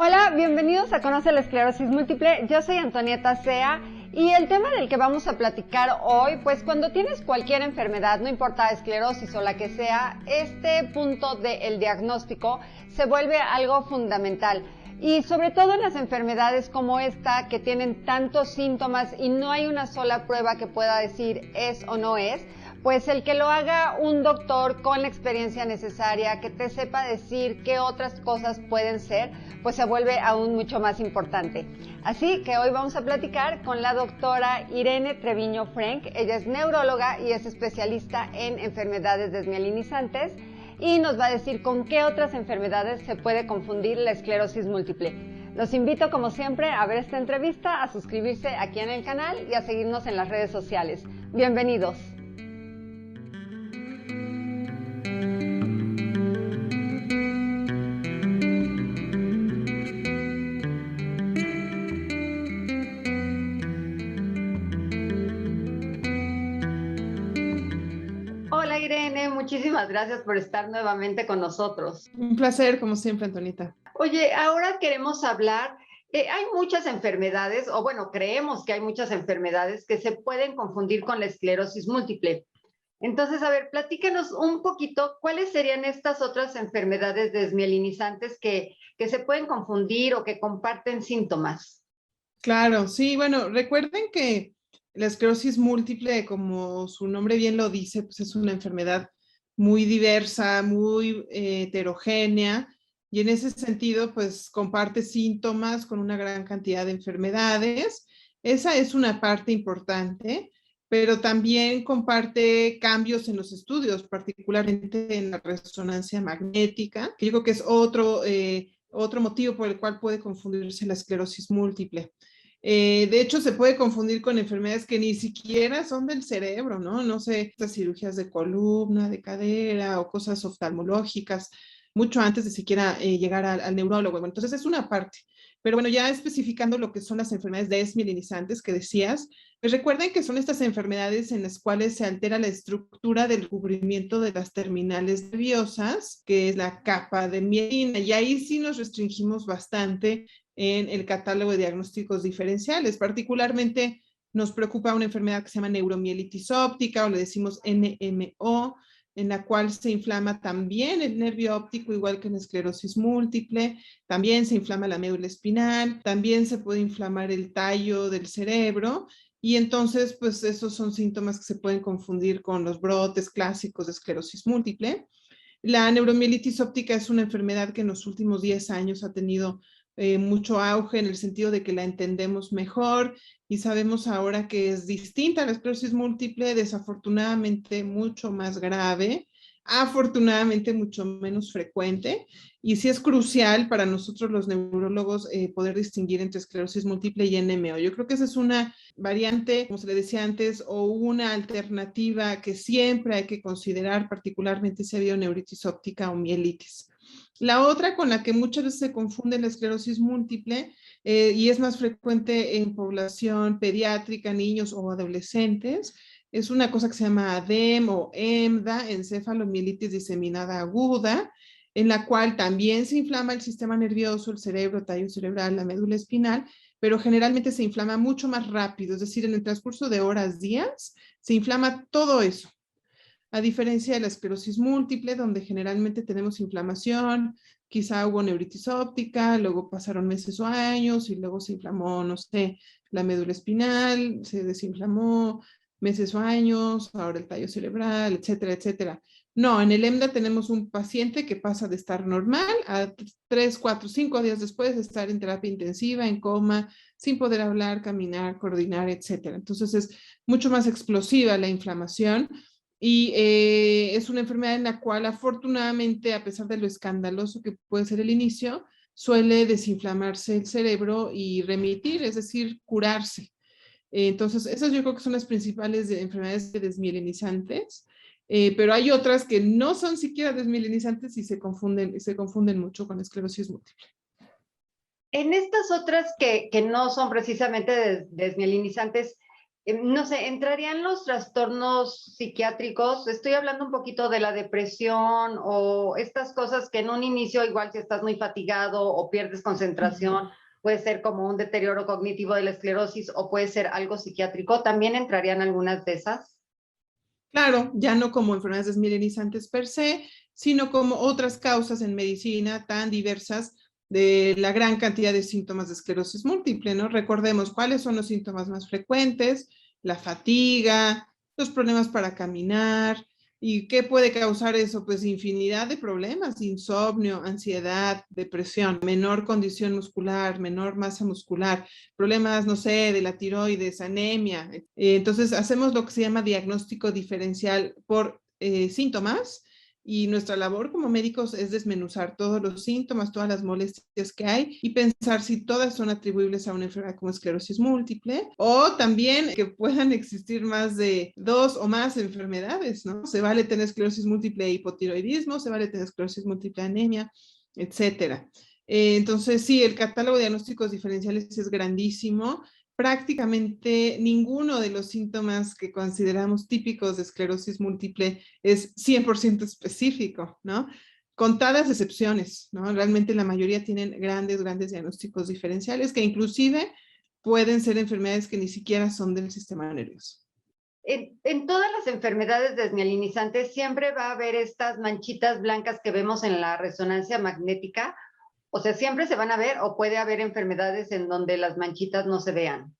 Hola, bienvenidos a Conoce la Esclerosis Múltiple. Yo soy Antonieta Sea y el tema del que vamos a platicar hoy, pues cuando tienes cualquier enfermedad, no importa esclerosis o la que sea, este punto del diagnóstico se vuelve algo fundamental. Y sobre todo en las enfermedades como esta, que tienen tantos síntomas y no hay una sola prueba que pueda decir es o no es, pues el que lo haga un doctor con la experiencia necesaria, que te sepa decir qué otras cosas pueden ser, pues se vuelve aún mucho más importante. Así que hoy vamos a platicar con la doctora Irene Treviño Frank. Ella es neuróloga y es especialista en enfermedades desmielinizantes y nos va a decir con qué otras enfermedades se puede confundir la esclerosis múltiple. Los invito, como siempre, a ver esta entrevista, a suscribirse aquí en el canal y a seguirnos en las redes sociales. Bienvenidos. Hola Irene, muchísimas gracias por estar nuevamente con nosotros. Un placer, como siempre, Antonita. Oye, ahora queremos hablar, hay muchas enfermedades, o bueno, creemos que hay muchas enfermedades que se pueden confundir con la esclerosis múltiple. Entonces, a ver, platícanos un poquito cuáles serían estas otras enfermedades desmielinizantes que se pueden confundir o que comparten síntomas. Claro, sí, bueno, recuerden que la esclerosis múltiple, como su nombre bien lo dice, pues es una enfermedad muy diversa, muy heterogénea, y en ese sentido, pues comparte síntomas con una gran cantidad de enfermedades. Esa es una parte importante, pero también comparte cambios en los estudios, particularmente en la resonancia magnética, que yo creo que es otro motivo por el cual puede confundirse la esclerosis múltiple. De hecho, se puede confundir con enfermedades que ni siquiera son del cerebro, ¿no? No sé, estas cirugías de columna, de cadera o cosas oftalmológicas, mucho antes de siquiera llegar al neurólogo. Bueno, entonces es una parte. Pero bueno, ya especificando lo que son las enfermedades desmielinizantes que decías, pues recuerden que son estas enfermedades en las cuales se altera la estructura del cubrimiento de las terminales nerviosas, que es la capa de mielina, y ahí sí nos restringimos bastante en el catálogo de diagnósticos diferenciales. Particularmente nos preocupa una enfermedad que se llama neuromielitis óptica o le decimos NMO, en la cual se inflama también el nervio óptico, igual que en esclerosis múltiple, también se inflama la médula espinal, también se puede inflamar el tallo del cerebro, y entonces, pues esos son síntomas que se pueden confundir con los brotes clásicos de esclerosis múltiple. La neuromielitis óptica es una enfermedad que en los últimos 10 años ha tenido mucho auge en el sentido de que la entendemos mejor y sabemos ahora que es distinta a la esclerosis múltiple, desafortunadamente mucho más grave, afortunadamente mucho menos frecuente, y sí es crucial para nosotros los neurólogos poder distinguir entre esclerosis múltiple y NMO. Yo creo que esa es una variante, como se le decía antes, o una alternativa que siempre hay que considerar, particularmente si ha habido neuritis óptica o mielitis. La otra con la que muchas veces se confunde la esclerosis múltiple y es más frecuente en población pediátrica, niños o adolescentes, es una cosa que se llama ADEM o EMDA, encefalomielitis diseminada aguda, en la cual también se inflama el sistema nervioso, el cerebro, tallo cerebral, la médula espinal, pero generalmente se inflama mucho más rápido, es decir, en el transcurso de horas, días, se inflama todo eso. A diferencia de la esclerosis múltiple, donde generalmente tenemos inflamación, quizá hubo neuritis óptica, luego pasaron meses o años y luego se inflamó, no sé, la médula espinal, se desinflamó meses o años, ahora el tallo cerebral, etcétera, etcétera. No, en el EMDA tenemos un paciente que pasa de estar normal a 3, 4, 5 días después de estar en terapia intensiva, en coma, sin poder hablar, caminar, coordinar, etcétera. Entonces es mucho más explosiva la inflamación y es una enfermedad en la cual afortunadamente, a pesar de lo escandaloso que puede ser el inicio, suele desinflamarse el cerebro y remitir, es decir, curarse. Entonces, esas yo creo que son las principales enfermedades desmielinizantes, pero hay otras que no son siquiera desmielinizantes y se confunden mucho con esclerosis múltiple. En estas otras que no son precisamente desmielinizantes, No sé, ¿entrarían los trastornos psiquiátricos? Estoy hablando un poquito de la depresión o estas cosas que en un inicio, igual si estás muy fatigado o pierdes concentración, puede ser como un deterioro cognitivo de la esclerosis o puede ser algo psiquiátrico. ¿También entrarían algunas de esas? Claro, ya no como enfermedades desmielinizantes per se, sino como otras causas en medicina tan diversas de la gran cantidad de síntomas de esclerosis múltiple, ¿no? Recordemos cuáles son los síntomas más frecuentes: la fatiga, los problemas para caminar. ¿Y qué puede causar eso? Pues infinidad de problemas: insomnio, ansiedad, depresión, menor condición muscular, menor masa muscular, problemas, no sé, de la tiroides, anemia. Entonces, hacemos lo que se llama diagnóstico diferencial por síntomas, y nuestra labor como médicos es desmenuzar todos los síntomas, todas las molestias que hay y pensar si todas son atribuibles a una enfermedad como esclerosis múltiple, o también que puedan existir más de 2 o más enfermedades, ¿no? Se vale tener esclerosis múltiple e hipotiroidismo, se vale tener esclerosis múltiple anemia, etcétera. Entonces, sí, el catálogo de diagnósticos diferenciales es grandísimo. Prácticamente ninguno de los síntomas que consideramos típicos de esclerosis múltiple es 100% específico, ¿no? Contadas excepciones, ¿no? Realmente la mayoría tienen grandes diagnósticos diferenciales que inclusive pueden ser enfermedades que ni siquiera son del sistema nervioso. En todas las enfermedades desmielinizantes siempre va a haber estas manchitas blancas que vemos en la resonancia magnética. O sea, siempre se van a ver o puede haber enfermedades en donde las manchitas no se vean.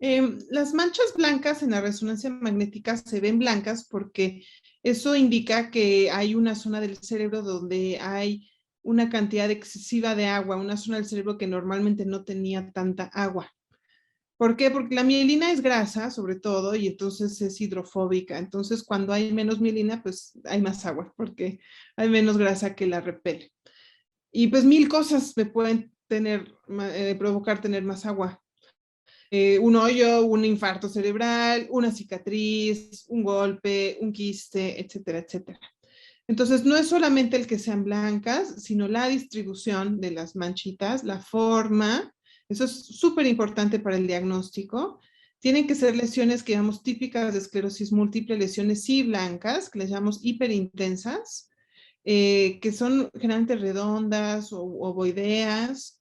Las manchas blancas en la resonancia magnética se ven blancas porque eso indica que hay una zona del cerebro donde hay una cantidad excesiva de agua, una zona del cerebro que normalmente no tenía tanta agua. ¿Por qué? Porque la mielina es grasa, sobre todo, y entonces es hidrofóbica. Entonces, cuando hay menos mielina, pues hay más agua, porque hay menos grasa que la repele. Y pues mil cosas me pueden provocar tener más agua. Un hoyo, un infarto cerebral, una cicatriz, un golpe, un quiste, etcétera, etcétera. Entonces, no es solamente el que sean blancas, sino la distribución de las manchitas, la forma. Eso es súper importante para el diagnóstico. Tienen que ser lesiones que llamamos típicas de esclerosis múltiple, lesiones sí blancas, que les llamamos hiperintensas, que son generalmente redondas o ovoideas.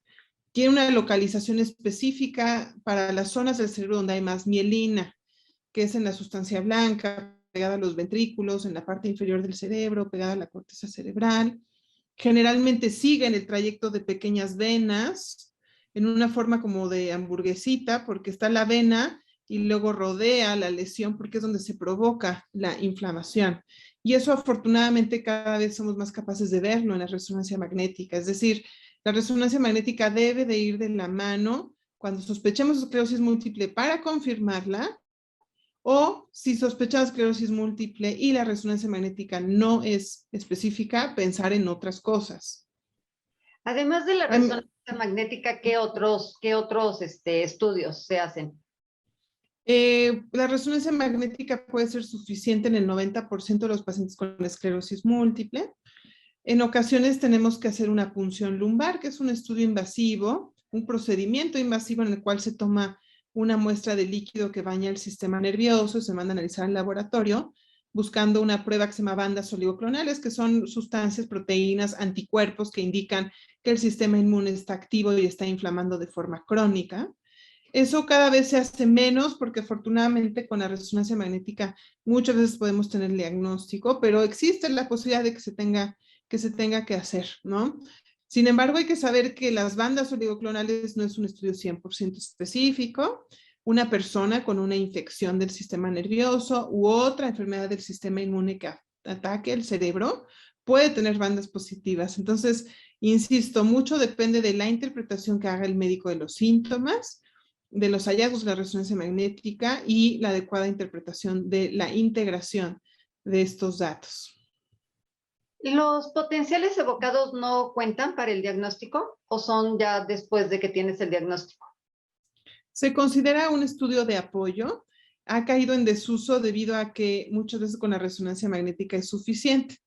Tiene una localización específica para las zonas del cerebro donde hay más mielina, que es en la sustancia blanca, pegada a los ventrículos, en la parte inferior del cerebro, pegada a la corteza cerebral. Generalmente siguen el trayecto de pequeñas venas en una forma como de hamburguesita, porque está la vena y luego rodea la lesión porque es donde se provoca la inflamación. Y eso afortunadamente cada vez somos más capaces de verlo en la resonancia magnética. Es decir, la resonancia magnética debe de ir de la mano cuando sospechemos esclerosis múltiple para confirmarla, o si sospechamos esclerosis múltiple y la resonancia magnética no es específica, pensar en otras cosas. Además de la resonancia magnética, ¿qué otros estudios se hacen? La resonancia magnética puede ser suficiente en el 90% de los pacientes con esclerosis múltiple. En ocasiones tenemos que hacer una punción lumbar, que es un estudio invasivo, un procedimiento invasivo en el cual se toma una muestra de líquido que baña el sistema nervioso y se manda a analizar en laboratorio, buscando una prueba que se llama bandas oligoclonales, que son sustancias, proteínas, anticuerpos que indican que el sistema inmune está activo y está inflamando de forma crónica. Eso cada vez se hace menos porque afortunadamente con la resonancia magnética muchas veces podemos tener el diagnóstico, pero existe la posibilidad de que se tenga que hacer, ¿no? Sin embargo, hay que saber que las bandas oligoclonales no es un estudio 100% específico. Una persona con una infección del sistema nervioso u otra enfermedad del sistema inmune que ataque el cerebro puede tener bandas positivas. Entonces, insisto, mucho depende de la interpretación que haga el médico de los síntomas, de los hallazgos de la resonancia magnética y la adecuada interpretación de la integración de estos datos. ¿Los potenciales evocados no cuentan para el diagnóstico o son ya después de que tienes el diagnóstico? Se considera un estudio de apoyo. Ha caído en desuso debido a que muchas veces con la resonancia magnética es suficiente.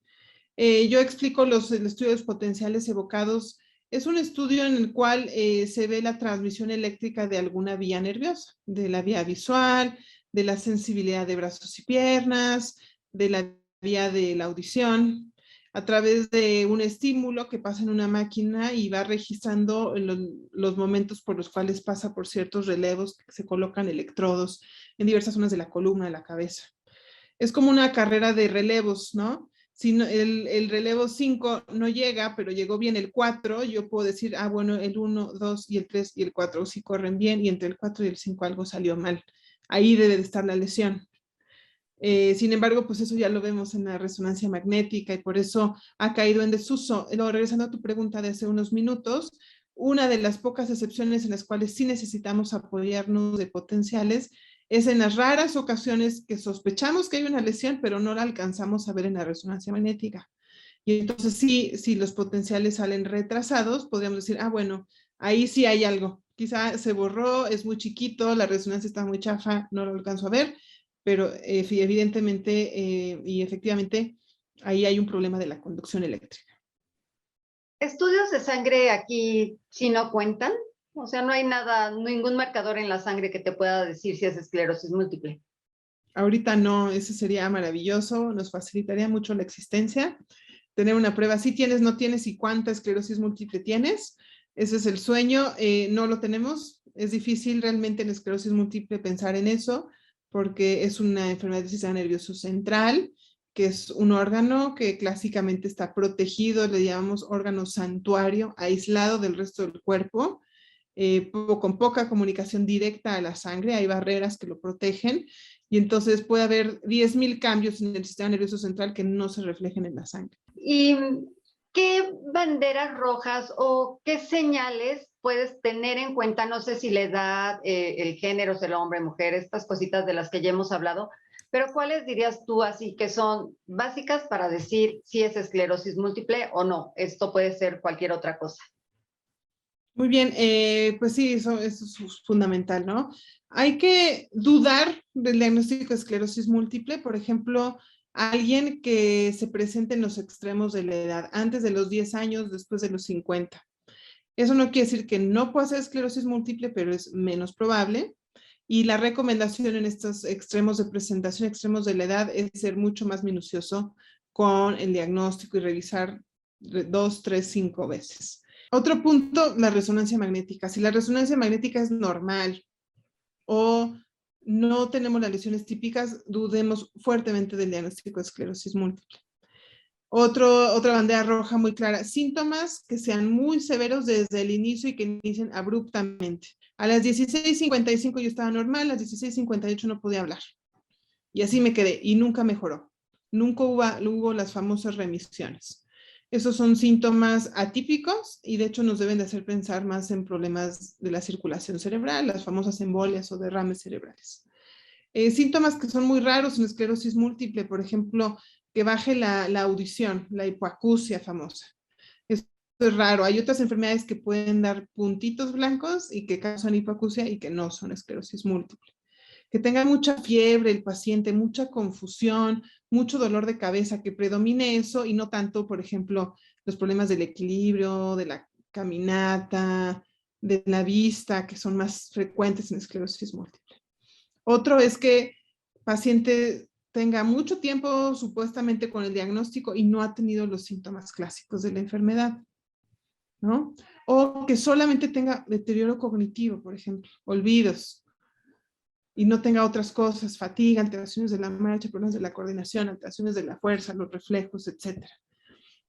Yo explico el estudio de los potenciales evocados. Es un estudio en el cual se ve la transmisión eléctrica de alguna vía nerviosa, de la vía visual, de la sensibilidad de brazos y piernas, de la vía de la audición, a través de un estímulo que pasa en una máquina y va registrando los momentos por los cuales pasa por ciertos relevos que se colocan electrodos en diversas zonas de la columna, de la cabeza. Es como una carrera de relevos, ¿no? Si no, el relevo 5 no llega, pero llegó bien el 4, yo puedo decir, ah, bueno, el 1, 2 y el 3 y el 4 sí corren bien, y entre el 4 y el 5 algo salió mal. Ahí debe de estar la lesión. Sin embargo, pues eso ya lo vemos en la resonancia magnética y por eso ha caído en desuso. Regresando a tu pregunta de hace unos minutos, una de las pocas excepciones en las cuales sí necesitamos apoyarnos de potenciales es en las raras ocasiones que sospechamos que hay una lesión, pero no la alcanzamos a ver en la resonancia magnética. Y entonces sí, si los potenciales salen retrasados, podríamos decir, ah, bueno, ahí sí hay algo. Quizá se borró, es muy chiquito, la resonancia está muy chafa, no lo alcanzo a ver, pero evidentemente y efectivamente ahí hay un problema de la conducción eléctrica. ¿Estudios de sangre aquí sí no cuentan? O sea, no hay nada, ningún marcador en la sangre que te pueda decir si es esclerosis múltiple. Ahorita no, eso sería maravilloso, nos facilitaría mucho la existencia. Tener una prueba, si tienes, no tienes y cuánta esclerosis múltiple tienes. Ese es el sueño, no lo tenemos. Es difícil realmente en esclerosis múltiple pensar en eso, porque es una enfermedad del sistema nervioso central, que es un órgano que clásicamente está protegido, le llamamos órgano santuario, aislado del resto del cuerpo, con poca comunicación directa a la sangre, hay barreras que lo protegen, y entonces puede haber 10,000 cambios en el sistema nervioso central que no se reflejen en la sangre. ¿Y qué banderas rojas o qué señales puedes tener en cuenta? No sé si la edad, el género, si el hombre, mujer, estas cositas de las que ya hemos hablado, pero ¿cuáles dirías tú así que son básicas para decir si es esclerosis múltiple o no? Esto puede ser cualquier otra cosa. Muy bien, pues sí, eso es fundamental, ¿no? Hay que dudar del diagnóstico de esclerosis múltiple, por ejemplo, alguien que se presente en los extremos de la edad, antes de los 10 años, después de los 50. Eso no quiere decir que no pueda ser esclerosis múltiple, pero es menos probable. Y la recomendación en estos extremos de presentación, extremos de la edad, es ser mucho más minucioso con el diagnóstico y revisar 2, 3, 5 veces. Otro punto, la resonancia magnética. Si la resonancia magnética es normal o no tenemos las lesiones típicas, dudemos fuertemente del diagnóstico de esclerosis múltiple. Otra bandera roja muy clara, síntomas que sean muy severos desde el inicio y que inicien abruptamente. A las 16:55 yo estaba normal, a las 16:58 no podía hablar. Y así me quedé y nunca mejoró. Nunca hubo las famosas remisiones. Esos son síntomas atípicos y de hecho nos deben de hacer pensar más en problemas de la circulación cerebral, las famosas embolias o derrames cerebrales. Síntomas que son muy raros en esclerosis múltiple, por ejemplo, que baje la audición, la hipoacusia famosa. Esto es raro. Hay otras enfermedades que pueden dar puntitos blancos y que causan hipoacusia y que no son esclerosis múltiple. Que tenga mucha fiebre el paciente, mucha confusión, mucho dolor de cabeza, que predomine eso y no tanto, por ejemplo, los problemas del equilibrio, de la caminata, de la vista, que son más frecuentes en esclerosis múltiple. Otro es que el paciente tenga mucho tiempo supuestamente con el diagnóstico y no ha tenido los síntomas clásicos de la enfermedad, ¿no? O que solamente tenga deterioro cognitivo, por ejemplo, olvidos, y no tenga otras cosas, fatiga, alteraciones de la marcha, problemas de la coordinación, alteraciones de la fuerza, los reflejos, etc.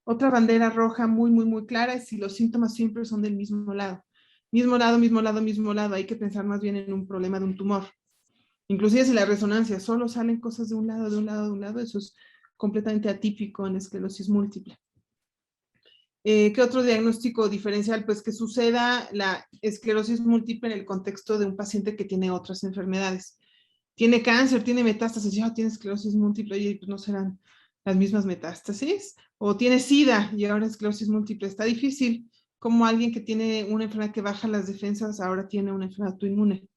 Otra bandera roja muy, muy, muy clara es si los síntomas siempre son del mismo lado. Mismo lado, mismo lado, mismo lado. Hay que pensar más bien en un problema de un tumor. Inclusive si la resonancia solo salen cosas de un lado, de un lado, de un lado, eso es completamente atípico en esclerosis múltiple. ¿Qué otro diagnóstico diferencial? Pues que suceda la esclerosis múltiple en el contexto de un paciente que tiene otras enfermedades. Tiene cáncer, tiene metástasis, ya tiene esclerosis múltiple, y pues no serán las mismas metástasis. O tiene SIDA y ahora esclerosis múltiple. Está difícil, como alguien que tiene una enfermedad que baja las defensas, ahora tiene una enfermedad autoinmune.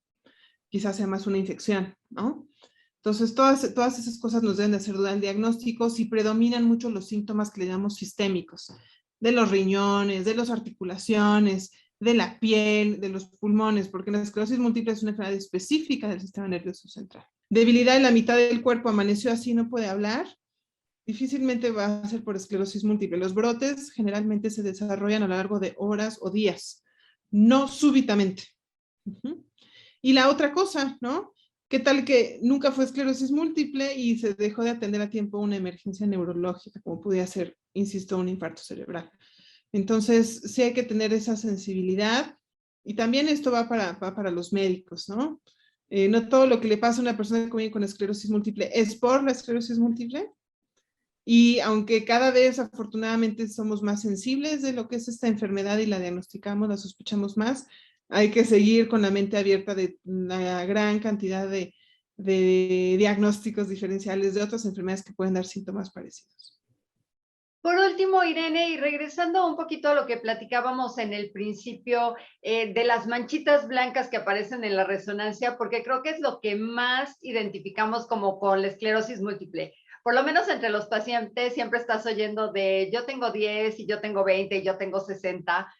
Quizás sea más una infección, ¿no? Entonces, todas esas cosas nos deben de hacer dudar el diagnóstico si predominan mucho los síntomas que le llamamos sistémicos, de los riñones, de las articulaciones, de la piel, de los pulmones, porque la esclerosis múltiple es una enfermedad específica del sistema nervioso central. debilidad en la mitad del cuerpo, amaneció así, no puede hablar, difícilmente va a ser por esclerosis múltiple. Los brotes generalmente se desarrollan a lo largo de horas o días, no súbitamente. Y la otra cosa, ¿no? ¿Qué tal que nunca fue esclerosis múltiple y se dejó de atender a tiempo una emergencia neurológica, como podía ser, insisto, un infarto cerebral? Entonces, sí hay que tener esa sensibilidad y también esto va para los médicos, ¿no? No todo lo que le pasa a una persona que vive con esclerosis múltiple es por la esclerosis múltiple. Y aunque cada vez afortunadamente somos más sensibles de lo que es esta enfermedad y la diagnosticamos, la sospechamos más, hay que seguir con la mente abierta de la gran cantidad de diagnósticos diferenciales de otras enfermedades que pueden dar síntomas parecidos. Por último, Irene, y regresando un poquito a lo que platicábamos en el principio de las manchitas blancas que aparecen en la resonancia, porque creo que es lo que más identificamos como con la esclerosis múltiple. Por lo menos entre los pacientes siempre estás oyendo de yo tengo 10 y yo tengo 20 y yo tengo 60,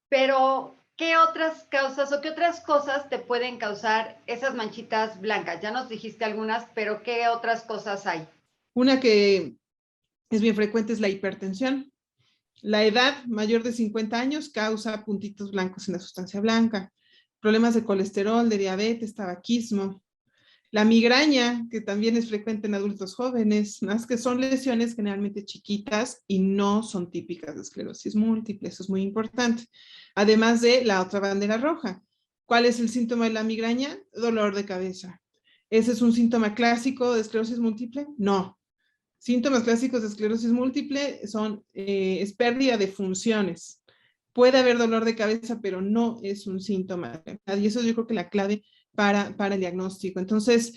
pero ¿qué otras causas o qué otras cosas te pueden causar esas manchitas blancas? Ya nos dijiste algunas, pero ¿qué otras cosas hay? Una que es bien frecuente es la hipertensión. La edad mayor de 50 años causa puntitos blancos en la sustancia blanca. Problemas de colesterol, de diabetes, tabaquismo. La migraña, que también es frecuente en adultos jóvenes, más que son lesiones generalmente chiquitas y no son típicas de esclerosis múltiple, eso es muy importante. Además de la otra bandera roja. ¿Cuál es el síntoma de la migraña? Dolor de cabeza. ¿Ese es un síntoma clásico de esclerosis múltiple? No. Síntomas clásicos de esclerosis múltiple es pérdida de funciones. Puede haber dolor de cabeza, pero no es un síntoma. Y eso yo creo que la clave para el diagnóstico. Entonces,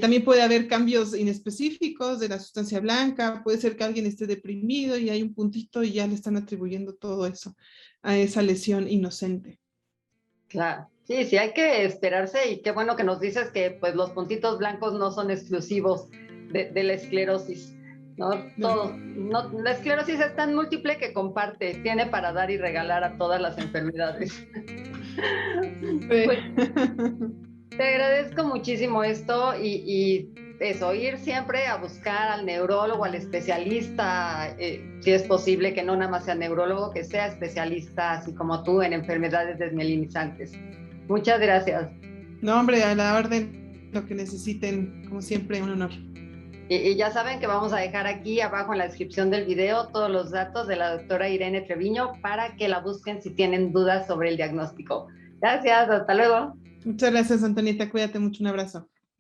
también puede haber cambios inespecíficos de la sustancia blanca, puede ser que alguien esté deprimido y hay un puntito y ya le están atribuyendo todo eso a esa lesión inocente. Claro, sí, sí, hay que esperarse y qué bueno que nos dices que pues los puntitos blancos no son exclusivos de la esclerosis, ¿no? Todo, no, la esclerosis es tan múltiple que comparte, tiene para dar y regalar a todas las enfermedades. Pues te agradezco muchísimo esto y eso, ir siempre a buscar al neurólogo, al especialista, si es posible que no nada más sea neurólogo, que sea especialista, así como tú, en enfermedades desmielinizantes. Muchas gracias. No, hombre, a la orden, lo que necesiten, como siempre, un honor. Y ya saben que vamos a dejar aquí abajo en la descripción del video todos los datos de la doctora Irene Treviño para que la busquen si tienen dudas sobre el diagnóstico. Gracias, hasta luego. Muchas gracias, Antonieta. Cuídate mucho. Un abrazo.